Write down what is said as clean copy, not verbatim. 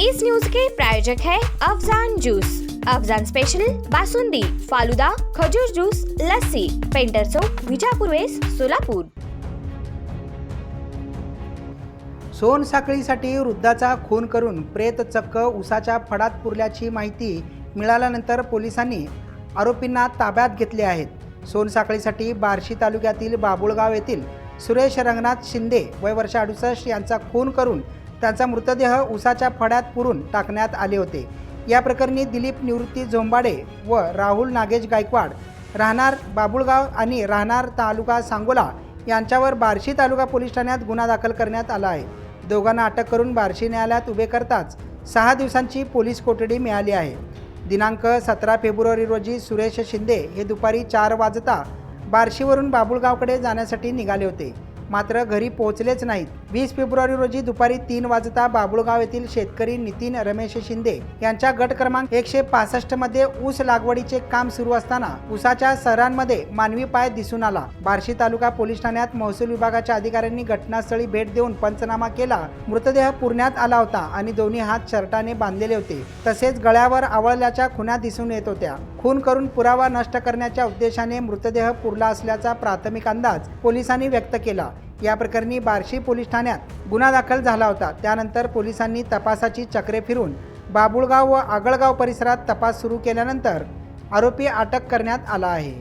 इस news के प्रायोजक है Afzan juice. Afzan special basundi, falooda, खजूर जूस, लस्सी, पेंटर चौक, विजापूर वेस्ट, सोलापूर। सोनसाखळीसाठी वृद्धाचा खून करून प्रेत चक्क उसाच्या फडात पुरल्याची माहिती मिळाल्यानंतर पोलिसांनी आरोपींना ताब्यात घेतले आहेत। सोनसाखळीसाठी बार्शी तालुक्यातील बाबुळगाव येथील सुरेश रंगनाथ शिंदे वय वर्ष 68 यांचा खून करून त्यांचा मृतदेह उसाच्या फड्यात पुरून टाकण्यात आले होते। या प्रकरणी दिलीप निवृत्ती झोंबाडे व राहुल नागेश गायकवाड राहणार बाबुळगाव आणि राहणार तालुका सांगोला यांच्यावर बार्शी तालुका पोलीस ठाण्यात गुन्हा दाखल करण्यात आला आहे। दोघांना अटक करून बार्शी न्यायालयात उभे करताच 6 दिवसांची पोलीस कोठडी मिळाली आहे। दिनांक 17 फेब्रुवारी रोजी सुरेश शिंदे हे दुपारी 4 वाजता बार्शीवरून बाबुळगावकडे जाण्यासाठी निघाले होते, मात्र घरी पोहोचलेच नाहीत। 20 फेब्रुवारी रोजी दुपारी 3 वाजता बाबुळगाव येथील शेतकरी नितीन रमेश शिंदे यांच्या गट क्रमांक 165 मध्ये ऊस लागवडीचे काम सुरू असताना ऊसाच्या सरांमध्ये मानवी पाय दिसून आला। बार्शी तालुका पोलीस ठाण्यात महसूल विभागाच्या अधिकाऱ्यांनी घटनास्थळी भेट देऊन पंचनामा केला। मृतदेह पुरण्यात आला होता आणि दोन्ही हात शर्टाने बांधलेले होते, तसेच गळ्यावर आवळल्याच्या खुणा दिसून येत होत्या। खून करून पुरावा नष्ट करण्याच्या उद्देशाने मृतदेह पुरला असल्याचा प्राथमिक अंदाज पोलिसांनी व्यक्त केला। या प्रकरणी बार्शी पोलीस ठाण्यात गुन्हा दाखल झाला होता। त्यानंतर पोलिसांनी तपासाची चक्रे फिरून बाबुळगाव व आगळगाव परिसरात तपास सुरू केल्यानंतर आरोपी अटक करण्यात आला आहे।